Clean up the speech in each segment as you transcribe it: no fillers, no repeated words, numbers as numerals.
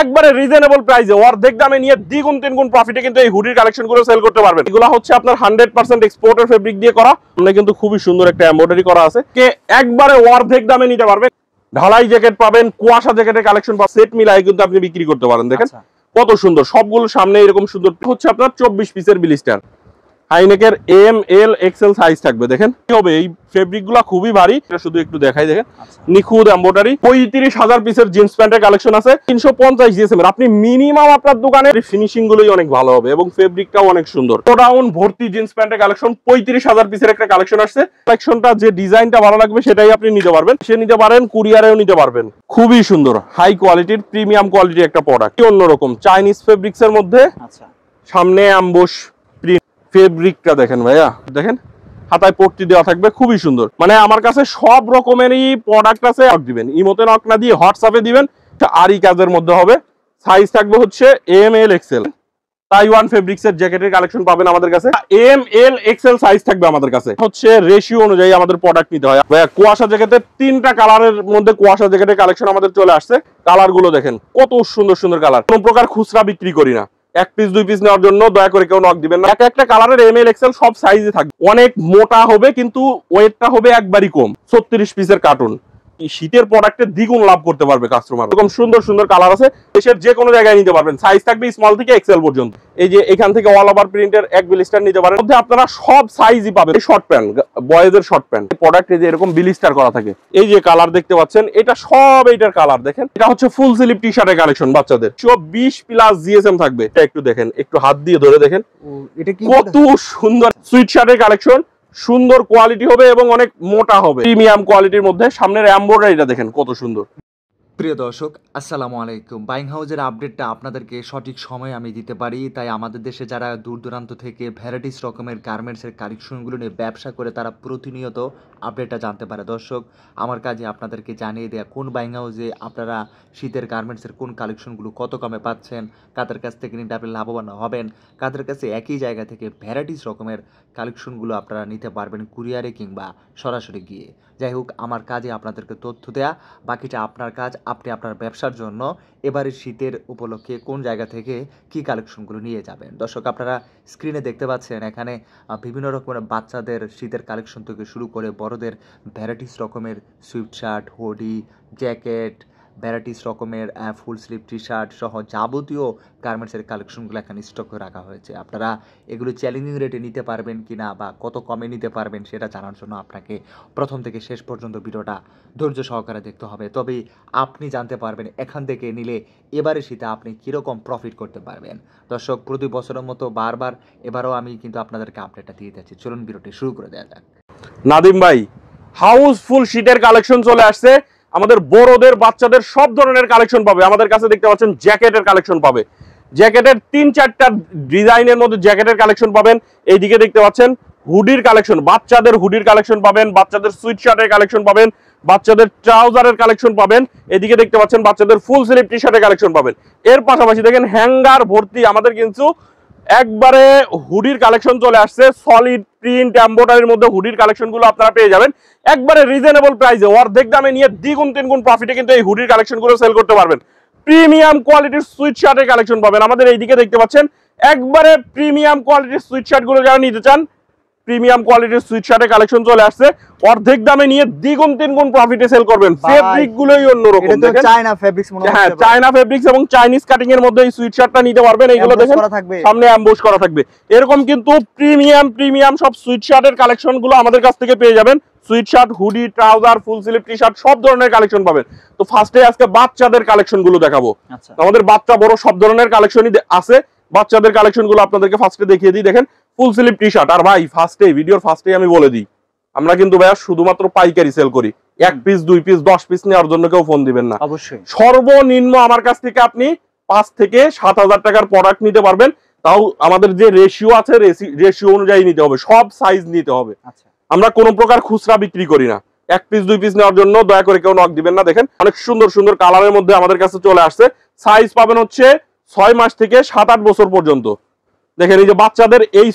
একবারে রিজনেবল প্রাইসে অর্ধেক দামে নিয়ে দ্বিগুণ তিনগুণ প্রফিটে কিন্তু এই হুডির কালেকশন গুলো সেল করতে পারবেন। এগুলো হচ্ছে আপনার 100% এক্সপোর্টের ফেব্রিক দিয়ে করা, মানে কিন্তু খুবই সুন্দর একটা এমব্রয়ডারি করা আছে, কে একবারে অর্ধেক দামে নিতে পারবেন। ঢালাই জ্যাকেট পাবেন, কুয়াশা জ্যাকেটের কালেকশন বা সেট মিলাই কিন্তু আপনি বিক্রি করতে পারেন। দেখেন কত সুন্দর, সবগুলো সামনে এরকম সুন্দর হচ্ছে আপনার 24 পিসের ব্লিস্টার। হাইনেকের এম এল এক্সেল সাইজ থাকবে। দেখেন কি হবে, এই ফেব্রিক গুলা খুবই ভারী, শুধু একটু দেখাই। দেখেন নিখুঁত এমব্রয়ডারি। 35,000 পিসের জিন্স প্যান্টের কালেকশন আছে 350 জিএসএম এর। আপনি মিনিমাম আপনার দোকানের ফিনিশিং গুলোই অনেক ভালো হবে এবং ফেব্রিকটাও অনেক সুন্দর। গোডাউন ভর্তি জিন্স প্যান্টের কালেকশন 35,000 পিসের একটা কালেকশন আসছে। কালেকশনটা যে ডিজাইনটা ভালো লাগবে সেটাই আপনি নিতে পারবেন, সে নিতে পারেন, কুরিয়ারেও নিতে পারবেন। খুবই সুন্দর হাই কোয়ালিটির প্রিমিয়াম কোয়ালিটির একটা প্রোডাক্ট, অন্যরকম চাইনিজ ফেব্রিক্স এর মধ্যে। সামনে অ্যাম্বুশ ফেব্রিকটা দেখেন ভাইয়া, দেখেন হাতায় পট্টি দেওয়া থাকবে, খুবই সুন্দর। মানে আমার কাছে সব রকমেরই প্রোডাক্ট আছে। দিবেন ইমোতে নক না দিয়ে হোয়াটসঅ্যাপে দিবেন, আরই কাজের মধ্যে হবে। সাইজ থাকবে হচ্ছে M L XL. Taiwan fabrics এর জ্যাকেটের কালেকশন পাবেন আমাদের কাছে, এম এল এক্সেল সাইজ থাকবে আমাদের কাছে। হচ্ছে রেশিও অনুযায়ী আমাদের প্রোডাক্ট নিতে হয়। ভাইয়া কুয়াশা জ্যাকেটের 3টা কালারের মধ্যে কুয়াশা জ্যাকেটের কালেকশন আমাদের চলে আসছে। কালার গুলো দেখেন কত সুন্দর সুন্দর কালার। কোন প্রকার খুচরা বিক্রি করি না, 1 পিস 2 পিস নেওয়ার জন্য দয়া করে কেউ নক দিবেন না। একটা কালারের এম এল এক্সেল সব সাইজে থাকবে। অনেক মোটা হবে কিন্তু ওয়েটটা হবে একবারই কম। 36 পিসের কার্টুন। শীতের প্রোডাক্টে দ্বিগুণ লাভ করতে পারবে কাস্টমার। এরকম সুন্দর সুন্দর কালার আছে, দেশের যে কোনো জায়গায় নিতে পারবেন। সাইজ থাকবে স্মল থেকে এক্সেল পর্যন্ত। এই যে এখান থেকে অল ওভার প্রিন্টের এক ব্লিস্টার নিতে পারেন, মধ্যে আপনারা সব সাইজই পাবেন। শর্ট প্যান্ট, বয়েজের শর্ট প্যান্ট প্রোডাক্টে যে এরকম ব্লিস্টার করা থাকে, এই যে কালার দেখতে পাচ্ছেন, এটা সব এইটার কালার। দেখেন এটা হচ্ছে ফুল স্লিভ টি শার্টের কালেকশন বাচ্চাদের, 20 প্লাস জিএসএম থাকবে। এটা একটু দেখেন, একটু হাত দিয়ে ধরে দেখেন কত সুন্দর সুইট শার্টের কালেকশন। সুন্দর কোয়ালিটি হবে এবং অনেক মোটা হবে, প্রিমিয়াম কোয়ালিটির মধ্যে। সামনের এমব্রয়ডারিটা দেখেন কত সুন্দর। প্রিয় দর্শক আসসালামু আলাইকুম। বাইং হাউজের আপডেটটা আপনাদেরকে সঠিক সময়ে আমি দিতে পারি, তাই আমাদের দেশে যারা দূর দূরান্ত থেকে ভ্যারাইটিস রকমের গার্মেন্টসের কালেকশনগুলো নিয়ে ব্যবসা করে তারা প্রতিনিয়ত আপডেটটা জানতে পারে। দর্শক আমার কাজে আপনাদেরকে জানিয়ে দেয়া কোন বাইং হাউজে আপনারা শীতের গার্মেন্টসের কোন কালেকশনগুলো কত কমে পাচ্ছেন, কাদের কাছ থেকে নিতে আপনি লাভবান হবেন, কাদের কাছে একই জায়গা থেকে ভ্যারাইটিস রকমের কালেকশনগুলো আপনারা নিতে পারবেন কুরিয়ারে কিংবা সরাসরি গিয়ে। যাই হোক, আমার কাজে আপনাদেরকে তথ্য দেয়া, বাকিটা আপনার কাজ। আপনি আপনার ব্যবসার জন্য এবারে শীতের উপলক্ষে কোন জায়গা থেকে কি কালেকশনগুলো নিয়ে যাবেন। দর্শক আপনারা স্ক্রিনে দেখতে পাচ্ছেন এখানে বিভিন্ন রকমের বাচ্চাদের শীতের কালেকশন থেকে শুরু করে বড়দের ভ্যারাইটিস রকমের Swift shirt, hoodie, jacket, varieties রকমের ফুল স্লিভ টি শার্ট সহ যাবতীয় গার্মেন্টসের কালেকশনগুলো এখানে স্টক করে রাখা হয়েছে। আপনারা এগুলো চ্যালেঞ্জিং রেটে নিতে পারবেন কিনা বা কত কমে নিতে পারবেন সেটা জানার জন্য আপনাকে প্রথম থেকে শেষ পর্যন্ত ভিডিওটা ধৈর্য সহকারে দেখতে হবে। তবেই আপনি জানতে পারবেন এখান থেকে নিলে এবারে শীতে আপনি কীরকম প্রফিট করতে পারবেন। দর্শক প্রতি বছরের মতো বারবার এবারও আমি কিন্তু আপনাদেরকে আপডেটটা দিয়ে যাচ্ছি। চলুন ভিডিওটি শুরু করে দেওয়া যাক। নাদিম ভাই, হাউসফুল শীতের কালেকশন চলে আসছে। আমাদের বড়দের বাচ্চাদের সব ধরনের কালেকশন পাবে আমাদের কাছে। দেখতে পাচ্ছেন জ্যাকেটের কালেকশন পাবে, জ্যাকেটের 3-4টা ডিজাইনের মধ্যে জ্যাকেটের কালেকশন পাবেন। এইদিকে দেখতে পাচ্ছেন হুডির কালেকশন, বাচ্চাদের হুডির কালেকশন পাবেন, বাচ্চাদের সুইট শার্টের কালেকশন পাবেন, বাচ্চাদের ট্রাউজারের কালেকশন পাবেন। এদিকে দেখতে পাচ্ছেন বাচ্চাদের ফুল স্লিভ টি শার্টের কালেকশন পাবেন। এর পাশাপাশি দেখেন হ্যাঙ্গার ভর্তি আমাদের কিন্তু একবারে হুডির কালেকশন চলে আসছে। সলিড প্রিন্ট এমব্রয়ডারির মধ্যে হুডির কালেকশনগুলো আপনারা পেয়ে যাবেন একবারে রিজনেবল প্রাইসে অর্ধেক দামে নিয়ে দ্বিগুণ তিনগুণ প্রফিটে কিন্তু এই হুডির কালেকশনগুলো সেল করতে পারবেন। প্রিমিয়াম কোয়ালিটির সুইট শার্টের কালেকশন পাবেন আমাদের এইদিকে দেখতে পাচ্ছেন। একবারে প্রিমিয়াম কোয়ালিটির সুইট শার্টগুলো যারা নিতে চান, প্রিমিয়াম কোয়ালিটির সুইট শার্টের কালেকশন চলে আসছে। অর্ধেক দামে নিয়ে দ্বিগুণ তিনগুণ প্রফিটে সেল করবেন। ফেব্রিক গুলোই অন্যরকম, দেখেন চায়না ফেব্রিক্স মনে হচ্ছে। হ্যাঁ, চায়না ফেব্রিক্স এবং চাইনিজ কাটিং এর মধ্যে এই সুইট শার্টটা নিতে পারবেন। এইগুলো দেখেন সামনে এমবোস করা থাকবে। এরকম কিন্তু প্রিমিয়াম সব সুইট শার্টের কালেকশন গুলো আমাদের কাছ থেকে পেয়ে যাবেন। Sweet shirt, hoodie, trouser, full sleeve T shirt সব ধরনের কালেকশন পাবেন। তো ফার্স্টে আজকে বাচ্চাদের কালেকশন গুলো দেখাবো। আমাদের বাচ্চা বড় সব ধরনের কালেকশনই আছে। বাচ্চাদের কালেকশন গুলো আপনাদেরকে ফার্স্টে দেখিয়ে দিই। দেখেন ফুল স্লিভ টি শার্ট। আর ভাই ভিডিওর ফার্স্টে আমি বলে দিই, আমরা কিন্তু ভাইয়া শুধুমাত্র পাইকারি সেল করি। 1 পিস 2 পিস 10 পিস নেওয়ার জন্য কেউ ফোন দিবেন না। অবশ্যই সর্বনিম্ন আমার কাছ থেকে আপনি 5 থেকে 7,000 টাকার প্রোডাক্ট নিতে পারবেন। তাও আমাদের যে রেশিও আছে রেশিও অনুযায়ী নিতে হবে, সব সাইজ নিতে হবে। আমরা কোনো প্রকার খুচরা বিক্রি করি না। 1 পিস 2 পিস নেওয়ার জন্য দয়া করে কেউ নক দিবেন না। দেখেন অনেক সুন্দর সুন্দর কালারের মধ্যে আমাদের কাছে চলে আসছে। সাইজ পাবেন হচ্ছে 6 মাস থেকে 7-8 বছর পর্যন্ত। দেখেন এই যে বাচ্চাদের এই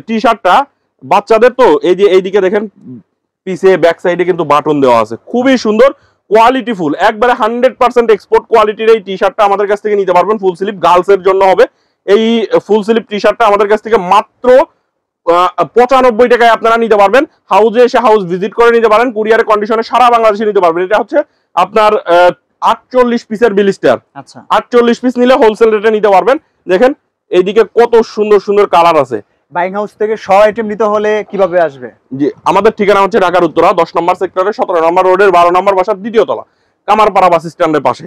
টি শার্টটা, বাচ্চাদের তো এই যে এইদিকে দেখেন পিছে ব্যাক সাইডে কিন্তু বাটন দেওয়া আছে, খুবই সুন্দর। কোয়ালিটি ফুল, একবারে 100% এক্সপোর্ট কোয়ালিটির এই টি শার্টটা আমাদের কাছ থেকে নিতে পারবেন। ফুল স্লিভ গার্লসের জন্য হবে এই ফুল স্লিভ টি শার্টটা আমাদের কাছ থেকে মাত্র 95 টাকায় আপনারা নিতে পারবেন। হাউজে এসে হাউস ভিজিট করে নিতে পারেন, কুরিয়ারের কন্ডিশনে সারা বাংলাদেশে নিতে পারবেন। এটা হচ্ছে আপনার 48 পিসের বিলিস্টার। আচ্ছা, 48 পিস নিলে হোলসেল রেটে নিতে পারবেন। দেখেন এইদিকে কত সুন্দর সুন্দর কালার আছে। বাইং হাউস থেকে 100 আইটেম নিতে হলে কিভাবে আসবে? জি, আমাদের ঠিকানা হচ্ছে ঢাকার উত্তরা 10 নম্বর সেক্টরে 17 নম্বর রোডের 12 নম্বর বাসার দ্বিতীয় তলা, কামারপাড়া বাস স্ট্যান্ডের পাশে।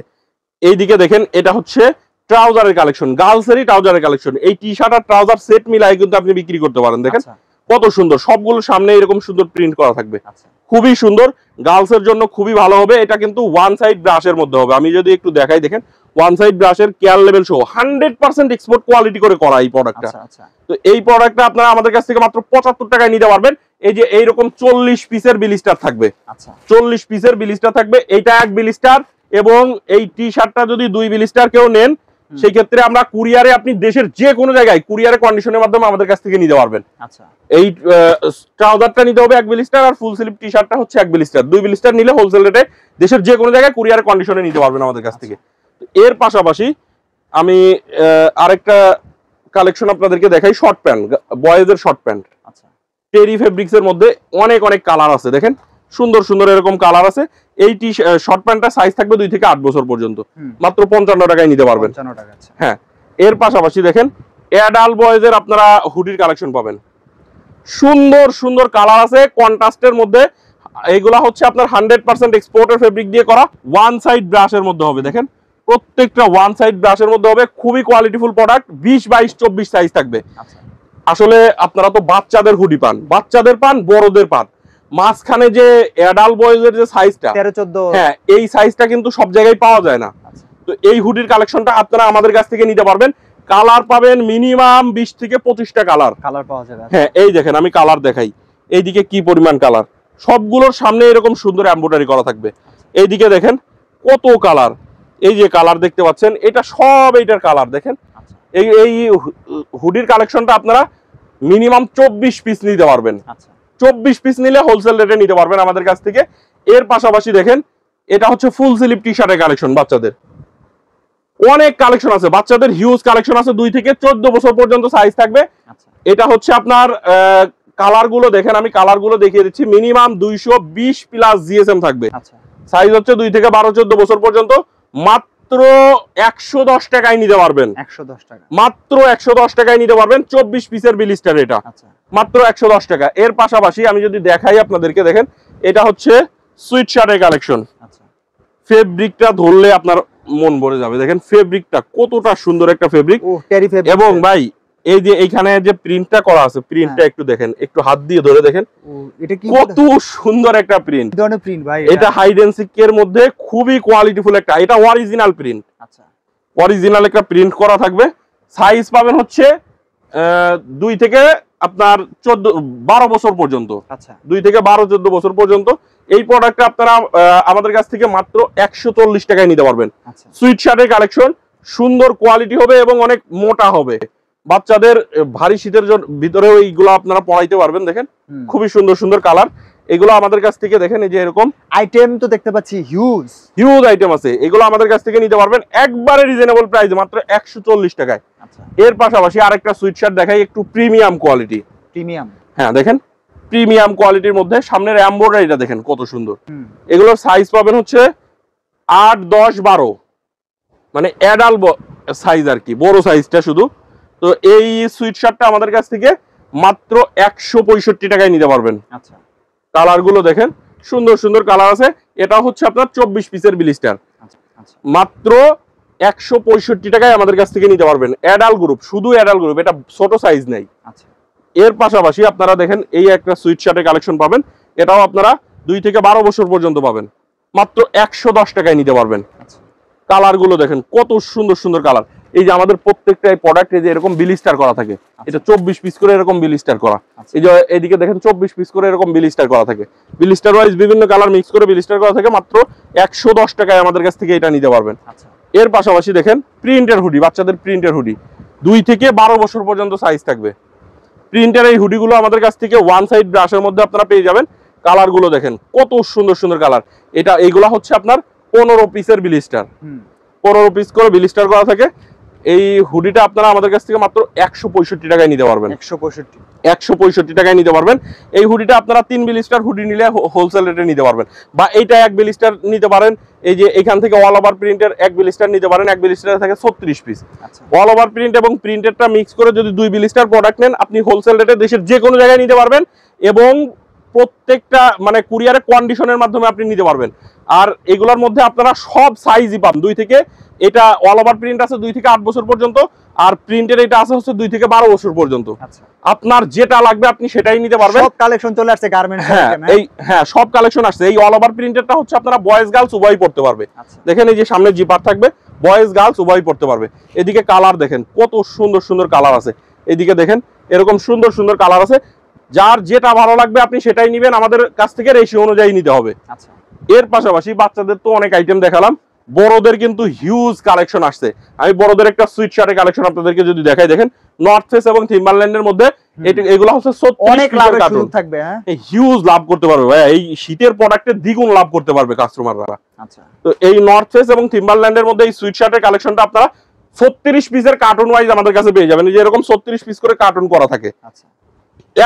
এইদিকে দেখেন এটা হচ্ছে ট্রাউজারের কালেকশন, গার্লসেরই ট্রাউজারের কালেকশন। এই টি শার্ট আর ট্রাউজার সেট মিলাই কিন্তু আপনি বিক্রি করতে পারেন। দেখেন কত সুন্দর, সবগুলো সামনে এরকম সুন্দর প্রিন্ট করা থাকবে, খুবই সুন্দর। গার্লসের জন্য খুবই ভালো হবে। এটা কিন্তু ওয়ান সাইড ব্রাশের মধ্যে হবে। আমি যদি একটু দেখাই, দেখেন ওয়ান সাইড ব্রাশের কেয়ার লেভেল সহ 100% এক্সপোর্ট কোয়ালিটি করে করা এই প্রোডাক্টটা। তো এই প্রোডাক্টটা আপনারা আমাদের কাছ থেকে মাত্র 75 টাকায় নিতে পারবেন। এই যে এইরকম 40 পিসের বিলিস্টার থাকবে, 40 পিসের বিলিস্টার থাকবে। এইটা এক বিলিস্টার, এবং এই টি শার্টটা যদি 2 বিলিস্টার কেউ নেন, সেই ক্ষেত্রে আমরা কুরিয়ারে, আপনি দেশের যে কোনো জায়গায় কুরিয়ারে কন্ডিশনের মাধ্যমে আমাদের কাছ থেকে নিতে পারবেন। এই ট্রাউজারটা নিতে হবে এক বিলিস্টার, আর ফুল স্লিভ টি শার্টটা হচ্ছে এক বিলিস্টার। 2 বিলিস্টার নিলে হোলসেল রেটে দেশের যে কোনো জায়গায় কুরিয়ারে কন্ডিশনে নিতে পারবেন আমাদের কাছ থেকে। এর পাশাপাশি আমি আরেকটা কালেকশন আপনাদেরকে দেখাই, শর্ট প্যান্ট, বয়েজের শর্ট প্যান্ট। টেরি ফেব্রিক্স এর মধ্যে অনেক অনেক কালার আছে। দেখেন সুন্দর সুন্দর এরকম কালার আছে। এই টি শর্ট প্যান্টটা সাইজ থাকবে 2 থেকে 8 বছর পর্যন্ত, মাত্র 55 টাকায় নিতে পারবেন। হ্যাঁ, এর পাশাপাশি দেখেন অ্যাডাল্ট বয়েজের আপনারা হুডির কালেকশন পাবেন। সুন্দর সুন্দর কালার আছে কন্ট্রাস্টের মধ্যে। এগুলা হচ্ছে আপনার 100% এক্সপোর্টের ফেব্রিক দিয়ে করা, ওয়ান সাইড ব্রাশের মধ্যে হবে। দেখেন প্রত্যেকটা ওয়ান সাইড ব্রাশের মধ্যে হবে, খুবই কোয়ালিটিফুল প্রোডাক্ট। 20, 22, 24 সাইজ থাকবে। আসলে আপনারা তো বাচ্চাদের হুডি পান, বাচ্চাদের পান, বড়দের পান, মাঝখানে যে অ্যাডাল্ট বয়েজের যে সাইজটা 13-14, হ্যাঁ এই সাইজটা কিন্তু সব জায়গায় পাওয়া যায় না। তো এই হুডির কালেকশনটা আপনারা আমাদের কাছ থেকে নিতে পারবেন। কালার পাবেন মিনিমাম 20 থেকে 25টা কালার পাওয়া যাবে। হ্যাঁ, এই দেখেন আমি কালার দেখাই, এইদিকে কি পরিমাণ কালার, সবগুলোর সামনে এরকম সুন্দর এমব্রয়ডারি করা থাকবে। এইদিকে দেখেন কত কালার, এই যে কালার দেখতে পাচ্ছেন, এটা সব এইটার কালার। দেখেন এই হুডির কালেকশনটা আপনারা মিনিমাম 24 পিস নিতে পারবেন। 24 পিস নিলে হোলসেল রেটে নিতে পারবেন আমাদের কাছ থেকে। এর পাশাপাশি দেখেন এটা হচ্ছে ফুল স্লিভ টি শার্টের কালেকশন। বাচ্চাদের অনেক কালেকশন আছে, বাচ্চাদের হিউজ কালেকশন আছে, 2 থেকে 14 বছর পর্যন্ত সাইজ থাকবে। এটা হচ্ছে আপনার কালার গুলো দেখেন, আমি কালার গুলো দেখিয়ে দিচ্ছি। মিনিমাম 220 প্লাস জিএসএম থাকবে। সাইজ হচ্ছে 2 থেকে 12-14 বছর পর্যন্ত। মাত্র 110 টাকায় নিতে পারবেন। 110 টাকা, মাত্র 110 টাকায় নিতে পারবেন। 24 পিসের বিলিস্টার, এটা মাত্র 110 টাকা। এর পাশাপাশি আমি যদি দেখাই আপনাদেরকে, দেখেন এটা হচ্ছে সুইট শার্টের কালেকশন। ফেব্রিকটা ধরলে আপনার মন ভরে যাবে। দেখেন ফেব্রিকটা কতটা সুন্দর একটা ফেব্রিক। এবং ভাই এই যে এইখানে যে প্রিন্টটা করা আছে, প্রিন্টটা একটু দেখেন, একটু হাত দিয়ে ধরে দেখেন কত সুন্দর একটা প্রিন্ট। এটা হাইড এন্ড সিক এর মধ্যে খুবই কোয়ালিটিফুল একটা, এটা অরিজিনাল প্রিন্ট। অরিজিনাল একটা প্রিন্ট করা থাকবে। সাইজ পাবেন হচ্ছে 2 থেকে আপনার 12 বছর পর্যন্ত। 2 থেকে 12-14 বছর পর্যন্ত এই প্রোডাক্টটা আপনারা আমাদের কাছ থেকে মাত্র 140 টাকায় নিতে পারবেন। সুইট শার্টের কালেকশন, সুন্দর কোয়ালিটি হবে এবং অনেক মোটা হবে। বাচ্চাদের ভারী শীতের ভিতরেও এইগুলো আপনারা পরাইতে পারবেন। দেখেন খুবই সুন্দর সুন্দর কালার। এগুলো আমাদের কাছ থেকে দেখেন, এই যে এরকম আইটেম তো দেখতে পাচ্ছি, হিউজ আইটেম আছে। এগুলো আমাদের কাছ থেকে নিতে পারবেন একবারে রিজনেবল প্রাইসে, মাত্র 140 টাকায়। এর পাশাপাশি আরেকটা সুইট শার্ট দেখাই, একটু প্রিমিয়াম কোয়ালিটি। হ্যাঁ দেখেন প্রিমিয়াম কোয়ালিটির মধ্যে সামনের এমব্রয়ডারিটা দেখেন কত সুন্দর। এগুলোর সাইজ পাবেন হচ্ছে 8, 10, 12, মানে অ্যাডাল্ট সাইজ আর কি, বড় সাইজটা শুধু। তো এই সুইট শার্টটা আমাদের কাছ থেকে মাত্র 165 টাকায় নিতে পারবেন। কালার গুলো দেখেন সুন্দর সুন্দর কালার আছে। এটা হচ্ছে আপনার 24 পিসের বিলিস্টার, মাত্র 165 টাকায় আমাদের কাছ থেকে নিতে পারবেন। অ্যাডাল্ট গ্রুপ, শুধু অ্যাডাল্ট গ্রুপ, এটা ছোট সাইজ নেই। এর পাশাপাশি আপনারা দেখেন এই একটা সুইট শার্টের কালেকশন পাবেন, এটাও আপনারা 2 থেকে 12 বছর পর্যন্ত পাবেন, মাত্র 110 টাকায় নিতে পারবেন। কালার গুলো দেখেন কত সুন্দর সুন্দর কালার। এই যে আমাদের প্রত্যেকটা প্রোডাক্টে যে এরকম বিলিস্টার করা থাকে, এটা 24 পিস করে এরকম বিলিস্টার করা। এই যে এদিকে দেখেন 24 পিস করে এরকম বিলিস্টার করা থাকে, বিলিস্টার ওয়াইজ বিভিন্ন কালার মিক্স করে বিলিস্টার করা থাকে। মাত্র 110 টাকায় আমাদের কাছ থেকে এটা নিতে পারবেন। এর পাশাপাশি দেখেন প্রিন্টের হুডি, বাচ্চাদের প্রিন্টের হুডি 2 থেকে 12 বছর পর্যন্ত সাইজ থাকবে। প্রিন্টের এই হুডিগুলো আমাদের কাছ থেকে ওয়ান সাইড ব্রাশের মধ্যে আপনারা পেয়ে যাবেন। কালার গুলো দেখেন কত সুন্দর সুন্দর কালার। এইগুলা হচ্ছে আপনার 15 পিসের ব্লিস্টার, 15 পিস করে ব্লিস্টার করা থাকে। এই হুডিটা আপনারা আমাদের কাছ থেকে মাত্র 165 টাকায় নিতে পারবেন। 165 টাকায় নিতে পারবেন। এই হুডিটা আপনারা 3 ব্লিস্টার হুডি নিলে হোলসেল রেটে নিতে পারবেন, বা এইটা 1 ব্লিস্টার নিতে পারেন। এই যে এখান থেকে অল ওভার প্রিন্টের 1 ব্লিস্টার নিতে পারেন। 1 ব্লিস্টারে থাকে 36 পিস। অল ওভার প্রিন্ট এবং প্রিন্টেডটা মিক্স করে যদি 2 ব্লিস্টার প্রোডাক্ট নেন, আপনি হোলসেল রেটে দেশের যে কোনো জায়গায় নিতে পারবেন, এবং প্রত্যেকটা মানে কুরিয়ারে কন্ডিশনের মাধ্যমে আপনি নিতে পারবেন। আর এগুলোর মধ্যে আপনারা সব সাইজই পান। 2 থেকে, এটা অল ওভার প্রিন্ট আছে 2 থেকে 8 বছর পর্যন্ত, আর প্রিন্টের এটা আছে হচ্ছে 2 থেকে 12 বছর পর্যন্ত। আপনার যেটা লাগবে আপনি সেটাই নিতে পারবেন। সব কালেকশন চলে আসছে গার্মেন্টস। হ্যাঁ সব কালেকশন আসছে। এই অল ওভার প্রিন্টেরটা হচ্ছে আপনারা বয়েজ গার্লস উভয়ই পড়তে পারবে। দেখেন এই যে সামনে জিপার থাকবে, বয়েজ গার্লস উভয়ই পড়তে পারবে। এদিকে কালার দেখেন কত সুন্দর সুন্দর কালার আছে। এদিকে দেখেন এরকম সুন্দর সুন্দর কালার আছে। যার যেটা ভালো লাগবে আপনি সেটাই নেবেন, আমাদের কাছ থেকে রেশিও অনুযায়ী নিতে হবে। এর পাশাপাশি বাচ্চাদের তো অনেক আইটেম দেখালাম, বড়দের কিন্তু হিউজ কালেকশন আসছে। আমি বড়দের একটা সুইট শার্টের কালেকশন আপনাদেরকে যদি দেখাই, দেখেন নর্থ ফেস এবং থিম্বারল্যান্ডের মধ্যে এগুলো হচ্ছে অনেক লাভের সুযোগ থাকবে। হ্যাঁ, হিউজ লাভ করতে পারবে ভাই। এই শীতের প্রোডাক্টে দ্বিগুণ লাভ করতে পারবে কাস্টমাররা। আচ্ছা, তো এই নর্থ ফেস এবং থিম্বারল্যান্ডের মধ্যে এই সুইট শার্টের কালেকশনটা আপনারা 36 পিসের কার্টুন ওয়াইজ আমাদের কাছে পেয়ে যাবেন। যে এরকম 36 পিস করে কার্টুন করা থাকে। আচ্ছা,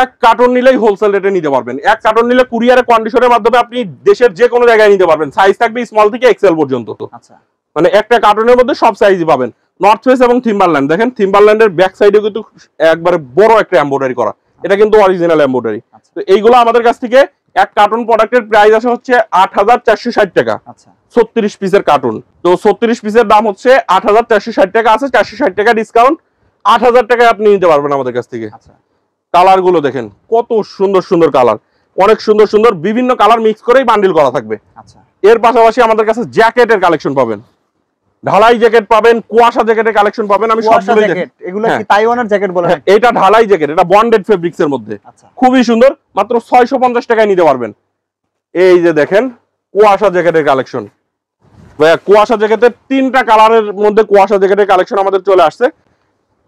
এক কার্টন নিলেই হোলসেল রেটে নিতে পারবেন। এক কার্টন নিলে কুরিয়ারে কন্ডিশনের মাধ্যমে আপনি দেশের যে কোনো জায়গায় নিতে পারবেন। সাইজ থাকবে স্মল থেকে এক্সেল পর্যন্ত। আচ্ছা, মানে একটা কার্টনের মধ্যে সব সাইজই পাবেন। নর্থ ফেস এবং থিম্বারল্যান্ড দেখেন, থিম্বারল্যান্ডের ব্যাক সাইডে কিন্তু একবারে বড় একটা এমব্রয়ডারি করা, এটা কিন্তু অরিজিনাল এমব্রয়ডারি। তো এইগুলো আমাদের কাছ থেকে এক কার্টন প্রোডাক্টের প্রাইস আসে হচ্ছে 8460 টাকা। আচ্ছা, 36 পিসের কার্টন। তো 36 পিসের দাম হচ্ছে 8460 টাকা আছে, 460 টাকা ডিসকাউন্ট, 8000 টাকায় আপনি নিতে পারবেন আমাদের কাছ থেকে। আচ্ছা, কালার গুলো দেখেন কত সুন্দর সুন্দর কালার, অনেক সুন্দর সুন্দর বিভিন্ন কালার মিক্স করেই বান্ডিল করা থাকবে। আচ্ছা, এর পাশাপাশি আমাদের কাছে জ্যাকেটের কালেকশন পাবেন, ঢালাই জ্যাকেট পাবেন, কুয়াশা জ্যাকেটের কালেকশন পাবেন। আমি সবগুলো জ্যাকেট, এগুলো কি তাইওয়ানের জ্যাকেট বলে? এটা ঢালাই জ্যাকেট, এটা বন্ডেড ফেব্রিক্স এর মধ্যে। আচ্ছা, খুবই সুন্দর, মাত্র 650 টাকায় নিতে পারবেন। এই যে দেখেন কুয়াশা জ্যাকেটের কালেকশন। কুয়াশা জ্যাকেটের 3টা কালারের মধ্যে কুয়াশা জ্যাকেটের কালেকশন আমাদের চলে আসছে।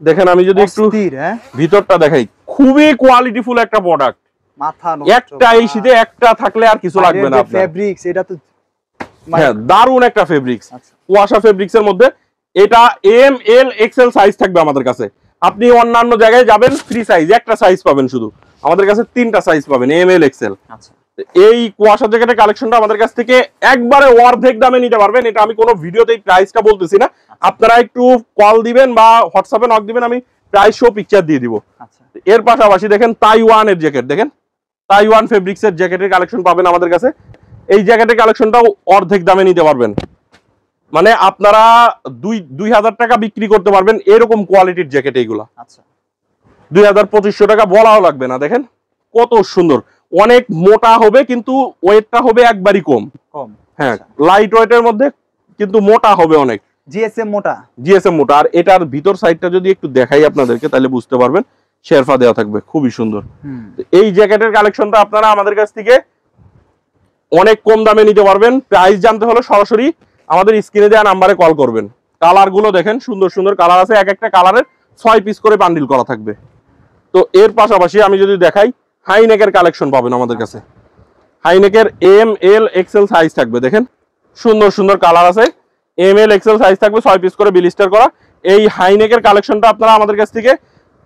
দেখেন আমি যদি একটু ভিতরটা দেখাই, খুবই কোয়ালিটিফুল একটা প্রোডাক্ট। মাথা নষ্ট, একটা এই শীতে একটা থাকলে আর কিছু লাগবে না। ফেব্রিক্স এটা তো হ্যাঁ দারুন একটা ফেব্রিক্স, কুয়াশা ফেব্রিক্স এর মধ্যে। এটা এম এল এক্সেল সাইজ থাকবে আমাদের কাছে। আপনি অন্যান্য জায়গায় যাবেন ফ্রি সাইজ, একটা সাইজ পাবেন শুধু, আমাদের কাছে 3টা সাইজ পাবেন, এম এল এক্সেল। আচ্ছা, এই কুয়াশা জ্যাকেটের কালেকশনটা আমাদের কাছ থেকে একবারে অর্ধেক দামে নিতে পারবেন। এটা আমি কোনো ভিডিওতে এই প্রাইসটা বলতেছি না, আপনারা একটু কল দিবেন বা হোয়াটসঅ্যাপে নক দিবেন, আমি প্রাইস শো পিকচার দিয়ে দিব। আচ্ছা, এর পাশাপাশি দেখেন তাইওয়ানের জ্যাকেট, দেখেন তাইওয়ান ফেব্রিক্সের জ্যাকেটের কালেকশন পাবেন আমাদের কাছে। এই জ্যাকেটের কালেকশনটাও অর্ধেক দামে নিতে পারবেন, মানে আপনারা 2000 টাকা বিক্রি করতে পারবেন এরকম কোয়ালিটির জ্যাকেট এইগুলা। আচ্ছা, 2000-2500 টাকা বলাও লাগবে না। দেখেন কত সুন্দর, অনেক মোটা হবে কিন্তু ওয়েটটা হবে একবারই কম। হ্যাঁ, লাইট ওয়েটের মধ্যে কিন্তু মোটা হবে অনেক। জিএসএম মোটা। আর এটার ভিতর সাইডটা যদি একটু দেখাই আপনাদেরকে তাহলে বুঝতে পারবেন, শেরফা দেওয়া থাকবে, খুবই সুন্দর। এই জ্যাকেটের কালেকশনটা আপনারা আমাদের কাছ থেকে অনেক কম দামে নিতে পারবেন। প্রাইস জানতে হলে সরাসরি আমাদের স্ক্রিনে দেওয়া নাম্বারে কল করবেন। কালার গুলো দেখেন সুন্দর সুন্দর কালার আছে, এক একটা কালারের 6 পিস করে বান্ডিল করা থাকবে। তো এর পাশাপাশি আমি যদি দেখাই, হাইনেকের কালেকশন পাবেন আমাদের কাছে। হাইনেকের এম এল এক্সেল সাইজ থাকবে, দেখেন সুন্দর সুন্দর কালার আছে, এম এল এক্সেল সাইজ থাকবে, 6 পিস করে ব্লিস্টার করা। এই হাইনেকের কালেকশনটা আপনারা আমাদের কাছ থেকে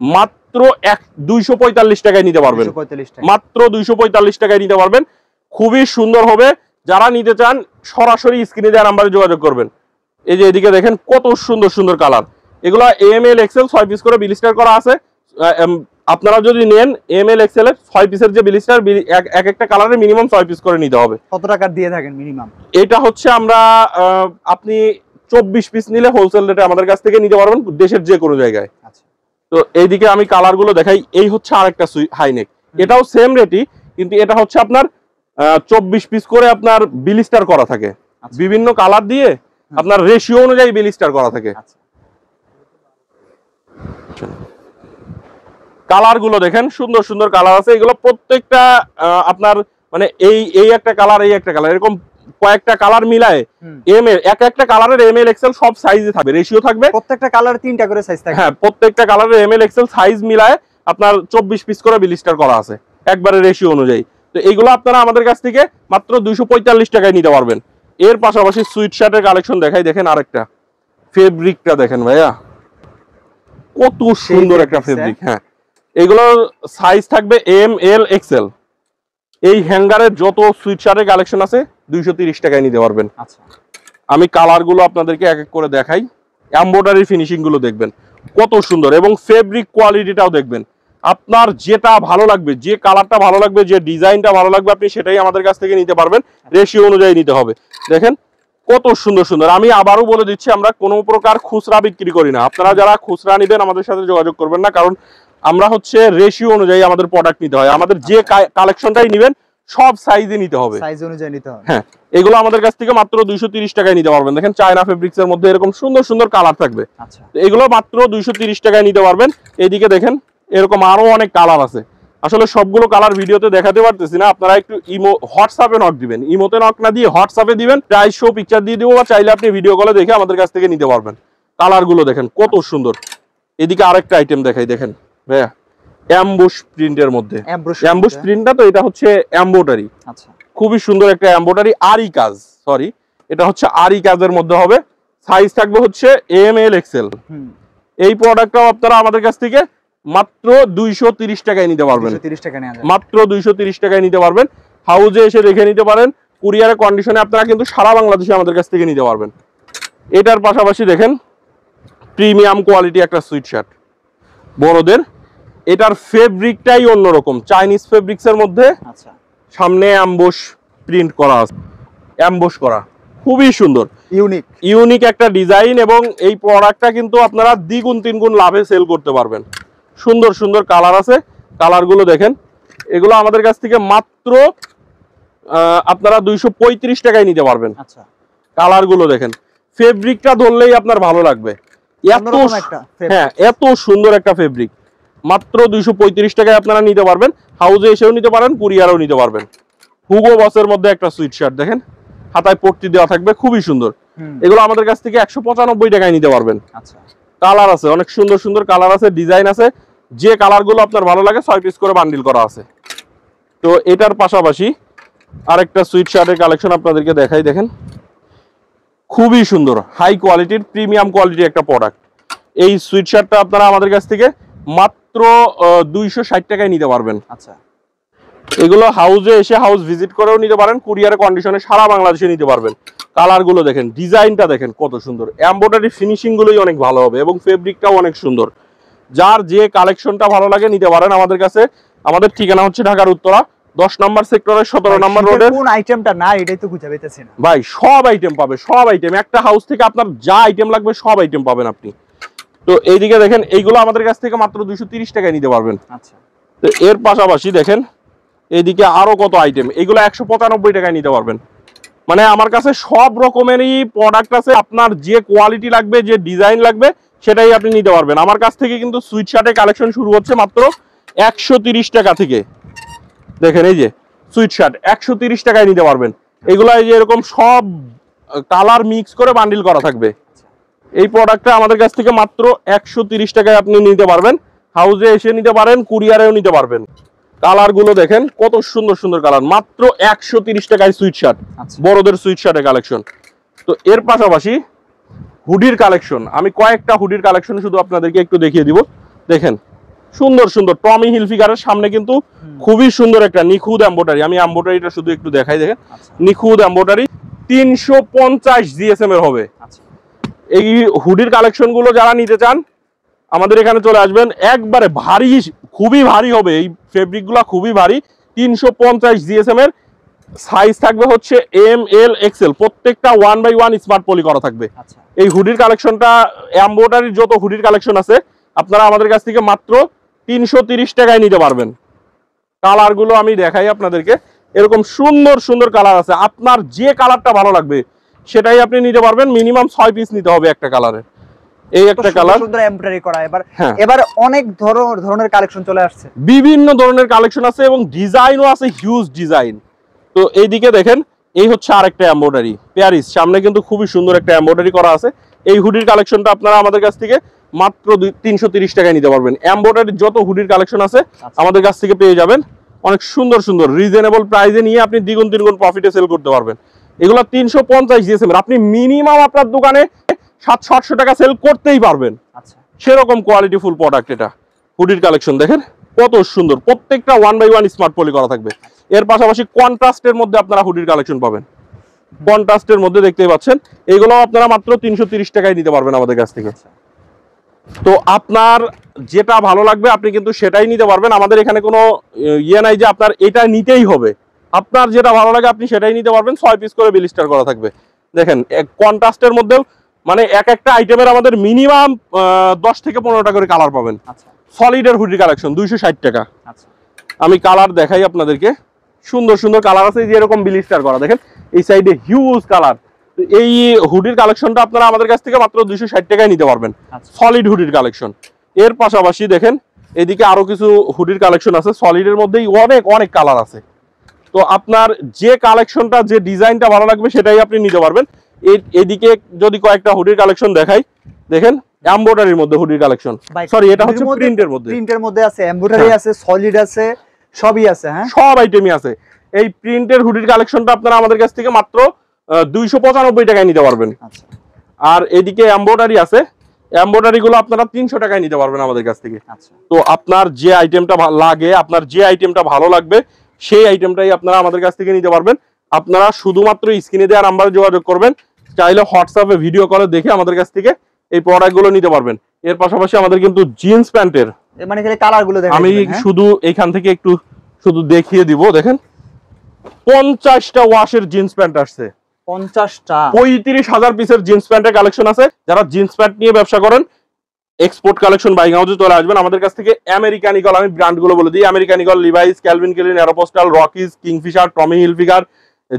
মাত্র 245 টাকায় নিতে পারবেন, মাত্র 245 টাকায় নিতে পারবেন। খুবই সুন্দর হবে। যারা নিতে চান সরাসরি স্ক্রিনে দেওয়া নাম্বারে যোগাযোগ করবেন। এই যে এদিকে দেখেন কত সুন্দর সুন্দর কালার, এগুলো এম এল এক্সেল 6 পিস করে ব্লিস্টার করা আছে। আপনারা যদি নেন এম এল এক্সেল এর 6 পিসের যে ব্লিস্টার, এক একটা কালারে মিনিমাম 6 পিস করে নিতে হবে। কত টাকা দিয়ে থাকেন মিনিমাম? এটা হচ্ছে আমরা আপনি 24 পিস নিলে হোলসেল রেটে আমাদের কাছ থেকে নিতে পারবেন দেশের যে কোনো জায়গায়। আচ্ছা, তো এইদিকে আমি কালার গুলো দেখাই। এই হচ্ছে আরেকটা হাইনেক, এটাও সেম রেটই, কিন্তু এটা হচ্ছে আপনার 24 পিস করে আপনার ব্লিস্টার করা থাকে। বিভিন্ন কালার দিয়ে আপনার রেশিও অনুযায়ী ব্লিস্টার করা থাকে। কালার গুলো দেখেন সুন্দর সুন্দর কালার আছে। এগুলো প্রত্যেকটা আপনার মানে এই একটা কালার, এই একটা কালার, এরকম কয়েকটা কালার মিলায় এম এল, এক একটা কালারের এম এল এক্সেল সব সাইজে থাকবে, রেশিও থাকবে। প্রত্যেকটা কালারে 3টা করে সাইজ থাকবে। হ্যাঁ, প্রত্যেকটা কালারের এম এল এক্সেল সাইজ মিলায় আপনার 24 পিস করে ব্লিস্টার করা আছে, একবারে রেশিও অনুযায়ী। তো এইগুলো আপনারা আমাদের কাছ থেকে মাত্র 245 টাকায় নিতে পারবেন। এর পাশাপাশি সুইট শার্টের কালেকশন দেখাই, দেখেন আরেকটা ফেব্রিকটা দেখেন ভাইয়া, কত সুন্দর একটা ফেব্রিক। হ্যাঁ, এগুলো সাইজ থাকবে এম এল এক্সেল। এই হ্যাঙ্গারের যত সুইট শার্টের কালেকশন আছে 230 টাকায় নিতে পারবেন। আচ্ছা, আমি কালার গুলো আপনাদেরকে এক এক করে দেখাই। এমব্রয়ডারি ফিনিশিং গুলো দেখবেন কত সুন্দর, এবং ফেব্রিক কোয়ালিটিটাও দেখবেন। আপনার যেটা ভালো লাগবে, যে কালারটা ভালো লাগবে, যে ডিজাইনটা ভালো লাগবে, আপনি সেটাই আমাদের কাছ থেকে নিতে পারবেন। রেশিও অনুযায়ী নিতে হবে। দেখেন কত সুন্দর সুন্দর। আমি আবারও বলে দিচ্ছি, আমরা কোনো প্রকার খুচরা বিক্রি করি না। আপনারা যারা খুচরা নেবেন আমাদের সাথে যোগাযোগ করবেন না, কারণ আমরা হচ্ছে রেশিও অনুযায়ী আমাদের প্রোডাক্ট নিতে হয়। আমাদের যে কালেকশনটাই নেবেন সব সাইজে নিতে হবে, সাইজ অনুযায়ী নিতে হবে। হ্যাঁ, এগুলো আমাদের কাছ থেকে মাত্র 230 টাকায় নিতে পারবেন। দেখেন চায়না ফেব্রিক্স এর মধ্যে এরকম সুন্দর সুন্দর কালার থাকবে। আচ্ছা, এগুলো মাত্র 230 টাকায় নিতে পারবেন। এইদিকে দেখেন এরকম আরো অনেক কালার আছে। আসলে সবগুলো কালার ভিডিওতে দেখাতে পারতেছি না, আপনারা একটু হোয়াটসঅ্যাপে নক দিবেন। ইমোতে নক না দিয়ে হোয়াটসঅ্যাপে দিবেন, প্রাইস শো পিকচার দিয়ে দিব, বা চাইলে আপনি ভিডিও কলে দেখে আমাদের কাছ থেকে নিতে পারবেন। কালার গুলো দেখেন কত সুন্দর। এদিকে আরেকটা আইটেম দেখাই, দেখেন ভাইয়া অ্যাম্বুশ প্রিন্টের মধ্যে। অ্যাম্বুশ প্রিন্টটা তো এটা হচ্ছে এমব্রয়ডারি। আচ্ছা, খুবই সুন্দর একটা এমব্রয়ডারি আরি কাজ, সরি এটা হচ্ছে আরি কাজের মধ্যে হবে। সাইজ থাকবে হচ্ছে এম এল এক্সেল। এই প্রোডাক্টটাও আপনারা আমাদের কাছ থেকে মাত্র 230 টাকায় নিতে পারবেন। 230 টাকা নেওয়া যায়, মাত্র 230 টাকায় নিতে পারবেন। হাউজে এসে দেখে নিতে পারেন, কুরিয়ারের কন্ডিশনে আপনারা কিন্তু সারা বাংলাদেশে আমাদের কাছ থেকে নিতে পারবেন। এটার পাশাপাশি দেখেন প্রিমিয়াম কোয়ালিটি একটা সুইট শার্ট বড়দের। এটার ফেব্রিকটাই অন্যরকম, চাইনিজ ফেব্রিক্স এর মধ্যে। আচ্ছা, সামনে অ্যাম্বুশ প্রিন্ট করা আছে, অ্যাম্বুশ করা, খুবই সুন্দর ইউনিক একটা ডিজাইন। এবং এই প্রোডাক্টটা কিন্তু আপনারা দ্বিগুণ তিনগুণ লাভে সেল করতে পারবেন। সুন্দর সুন্দর কালার আছে, কালারগুলো দেখেন। এগুলো আমাদের কাছ থেকে মাত্র আপনারা 235 টাকায় নিতে পারবেন। আচ্ছা, কালারগুলো দেখেন, ফেব্রিকটা ধরলেই আপনার ভালো লাগবে। এত হ্যাঁ, এত সুন্দর একটা ফেব্রিক। মাত্র 235 টাকায় আপনারা নিতে পারবেন। হাউজে এসেও নিতে পারেন, কুরিয়ারও নিতে পারবেন। হুগো বসের মধ্যে একটা সুইট শার্ট দেখেন, হাতায় পট্টি দেওয়া থাকবে, খুবই সুন্দর। এগুলো আমাদের কাছ থেকে 195 টাকায় নিতে পারবেন। আচ্ছা, কালার আছে, অনেক সুন্দর সুন্দর কালার আছে, ডিজাইন আছে। যে কালারগুলো আপনার ভালো লাগে 6 পিস করে বান্ডিল করা আছে। তো এটার পাশাপাশি আরেকটা সুইট শার্টের কালেকশন আপনাদেরকে দেখাই, দেখেন খুবই সুন্দর, হাই কোয়ালিটির প্রিমিয়াম কোয়ালিটির একটা প্রোডাক্ট। এই সুইট শার্টটা আপনারা আমাদের কাছ থেকে মাত্র 260 টাকায় নিতে পারবেন। আচ্ছা, এগুলো হাউজে এসে হাউস ভিজিট করেও নিতে পারেন, কুরিয়ারের কন্ডিশনে সারা বাংলাদেশে নিতে পারবেন। কালারগুলো দেখেন, ডিজাইনটা দেখেন কত সুন্দর, এমব্রয়ডারি ফিনিশিং গুলোই অনেক ভালো হবে এবং ফেব্রিকটাও অনেক সুন্দর। যার যে কালেকশনটা ভালো লাগে নিতে পারেন আমাদের কাছে। আমাদের ঠিকানা হচ্ছে ঢাকার উত্তরা 10 নম্বর সেক্টরের 17 নম্বর রোডে। কোন আইটেমটা না এটাই তো খুঁজে পেতেছি না ভাই, সব আইটেম পাবে, সব আইটেম। একটা হাউস থেকে আপনার যা আইটেম লাগবে সব আইটেম পাবেন আপনি। তো এইদিকে দেখেন, এইগুলো আমাদের কাছ থেকে মাত্র 230 টাকায় নিতে পারবেন। আচ্ছা, তো এর পাশাপাশি দেখেন এইদিকে আরো কত আইটেম, এগুলো 195 টাকায় নিতে পারবেন। মানে আমার কাছে সব রকমেরই প্রোডাক্ট আছে, আপনার যে কোয়ালিটি লাগবে, যে ডিজাইন লাগবে সেটাই আপনি নিতে পারবেন। আমার কাছ থেকে কিন্তু সুইট শার্টের কালেকশন শুরু হচ্ছে মাত্র 130 টাকা থেকে। দেখেন এই যে সুইট শার্ট 130 টাকায় নিতে পারবেন। এগুলো এই যে এরকম সব কালার মিক্স করে বান্ডিল করা থাকবে। এই প্রোডাক্টটা আমাদের কাছ থেকে মাত্র 130 টাকায় আপনি নিতে পারবেন। হাউজে এসে নিতে পারেন, কুরিয়ারেও নিতে পারবেন। কালারগুলো দেখেন কত সুন্দর সুন্দর কালার, মাত্র 130 টাকায় সুইট শার্ট, বড়দের সুইট শার্টের কালেকশন। তো এর পাশাপাশি হুডির কালেকশন, আমি কয়েকটা হুডির কালেকশন শুধু আপনাদেরকে একটু দেখিয়ে দিব। দেখেন সুন্দর সুন্দর টমি হিলফিগারের সামনে কিন্তু খুবই সুন্দর একটা নিখুঁত এমব্রয়ডারি। আমি এমব্রয়ডারিটা শুধু একটু দেখাই, দেখেন নিখুঁত এমব্রয়ডারি, 350 জিএসএম এর হবে। এই হুডির কালেকশন গুলো যারা নিতে চান আমাদের এখানে চলে আসবেন। একবারে ভারী, খুবই ভারী হবে, এই ফেব্রিক গুলা খুবই ভারী। 350 জিএসএম এর, সাইজ থাকবে হচ্ছে এম এল এক্সেল, প্রত্যেকটা 1/1 স্মার্ট পলি করা থাকবে। এই হুডির কালেকশনটা, এমব্রয়ডারির যত হুডির কালেকশন আছে আপনারা আমাদের কাছ থেকে মাত্র 330 টাকায় নিতে পারবেন। কালার গুলো আমি দেখাই আপনাদেরকে, এরকম সুন্দর সুন্দর কালার আছে। আপনার যে কালারটা ভালো লাগবে সেটাই আপনি নিতে পারবেন। মিনিমাম 6 পিস নিতে হবে একটা কালারের। এই একটা কালার সুন্দর এমব্রয়ডারি করা। এবার অনেক ধরনের কালেকশন চলে আসছে, বিভিন্ন ধরনের কালেকশন আছে এবং ডিজাইনও আছে, হিউজ ডিজাইন। তো এইদিকে দেখেন, এই হচ্ছে আরেকটা এমব্রয়ডারি প্যারিস, সামনে কিন্তু খুবই সুন্দর একটা এমব্রয়ডারি করা আছে। এই হুডির কালেকশনটা আপনারা আমাদের কাছ থেকে মাত্র 330 টাকায় নিতে পারবেন। এমব্রয়ডারির যত হুডির কালেকশন আছে আমাদের কাছ থেকে পেয়ে যাবেন। অনেক সুন্দর সুন্দর রিজনেবল প্রাইসে নিয়ে আপনি দ্বিগুণ তিনগুণ প্রফিটে সেল করতে পারবেন। এগুলো 350 জিএসএম এর, আপনি মিনিমাম আপনার দোকানে 700-800 টাকা সেল করতেই পারবেন। আচ্ছা, সেরকম কোয়ালিটি ফুল প্রোডাক্ট। এটা হুডির কালেকশন দেখেন কত সুন্দর, প্রত্যেকটা 1/1 স্মার্ট পলি করা থাকবে। এর পাশাপাশি কন্ট্রাস্টের মধ্যে আপনারা হুডির কালেকশন পাবেন, কন্ট্রাস্টের মধ্যে দেখতেই পাচ্ছেন। এগুলো আপনারা মাত্র 330 টাকায় নিতে পারবেন আমাদের কাছ থেকে। তো আপনার যেটা ভালো লাগবে আপনি কিন্তু সেটাই নিতে পারবেন। আমাদের এখানে কোনো ইয়ে নাই যে আপনার এটা নিতেই হবে, আপনার যেটা ভালো লাগে আপনি সেটাই নিতে পারবেন। 6 পিস করে বিলিস্টার করা থাকবে। দেখেন কন্ট্রাস্টের মধ্যেও মানে এক একটা আইটেমের আমাদের মিনিমাম 10 থেকে 15টা করে কালার পাবেন। আচ্ছা, সলিডের হুডির কালেকশন 260 টাকা। আচ্ছা, আমি কালার দেখাই আপনাদেরকে, সুন্দর সুন্দর কালার আছে, যে এরকম বিলিস্টার করা দেখেন এই সাইডে হিউজ কালার। এই হুডির কালেকশনটা আপনারা আমাদের কাছ থেকে মাত্র 260 টাকায় নিতে পারবেন, সলিড হুডির কালেকশন। এর পাশাপাশি দেখেন এদিকে আরো কিছু হুডির কালেকশন আছে, সলিডের মধ্যেই অনেক অনেক কালার আছে। তো আপনার যে কালেকশনটা যে ডিজাইনটা ভালো লাগবে সেটাই আপনি নিতে পারবেন। এদিকে যদি কয়েকটা হুডির কালেকশন দেখাই, দেখেন এমব্রয়ডারির মধ্যে হুডির কালেকশন, সরি এটা হচ্ছে প্রিন্টের মধ্যে। প্রিন্টের মধ্যে আছে, এমব্রয়ডারি আছে, সলিড আছে, সবই আছে। হ্যাঁ, সব আইটেমই আছে। এই প্রিন্টের হুডির কালেকশনটা আপনারা আমাদের কাছ থেকে মাত্র 295 টাকায় নিতে পারবেন। আচ্ছা, আর এদিকে এমব্রয়ডারি আছে, এমব্রয়ডারি গুলো আপনারা 300 টাকায় নিতে পারবেন আমাদের কাছ থেকে। আচ্ছা, তো আপনার যে আইটেমটা লাগে, আপনার যে আইটেমটা ভালো লাগবে সেই আইটেমটাই আপনারা আমাদের কাছ থেকে নিতে পারবেন। আপনারা শুধুমাত্র স্ক্রিনে দেওয়া নাম্বারে যোগাযোগ করবেন, চাইলে হোয়াটসঅ্যাপে ভিডিও কলে দেখে আমাদের কাছ থেকে এই প্রোডাক্টগুলো নিতে পারবেন। এর পাশাপাশি আমাদের কিন্তু জিন্স প্যান্টের, মানে খালি কালারগুলো দেখাই আমি দিবেন। হ্যাঁ, শুধু এখান থেকে একটু শুধু দেখিয়ে দিব। দেখেন 50টা ওয়াশের জিন্স প্যান্ট আসছে, 50টা, 35,000 পিসের জিন্স প্যান্টের কালেকশন আছে। যারা জিন্স প্যান্ট নিয়ে ব্যবসা করেন এক্সপোর্ট কালেকশন বাইং হাউসে চলে আসবেন আমাদের কাছ থেকে। আমেরিকান ইগল, আমি ব্র্যান্ডগুলো বলে দিই, American Eagle, Levi's, Calvin Klein, Aeropostale, Rockies, Kingfisher, Tommy Hilfiger,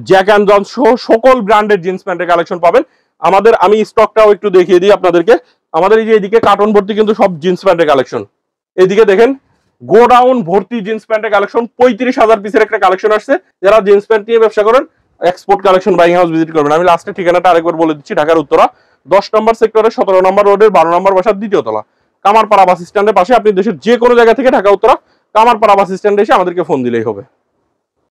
Jack and John সহ সকল ব্র্যান্ডের জিন্স প্যান্টের কালেকশন পাবেন আমাদের। আমি স্টকটাও একটু দেখিয়ে দিই আপনাদেরকে। আমাদের এই যে এদিকে কার্টন ভর্তি কিন্তু সব জিন্স প্যান্টের কালেকশন। এদিকে দেখেন গোডাউন ভর্তি জিন্স প্যান্টের কালেকশন, 35,000 পিসের একটা কালেকশন আসছে। যারা জিন্স প্যান্ট নিয়ে ব্যবসা করেন export collection buying house visit করবেন। আমি লাস্টে ঠিকানাটা আরেকবার বলে দিচ্ছি, ঢাকার উত্তরা 10 নম্বর সেক্টরের 17 নম্বর রোডের 12 নম্বর বাসার 2য় তলা, কামারপাড়া বাস স্ট্যান্ডের পাশে। আপনি দেশের যে কোনো জায়গা থেকে ঢাকা উত্তরা কামারপাড়া বাস স্ট্যান্ডে এসে আমাদেরকে ফোন দিলেই হবে।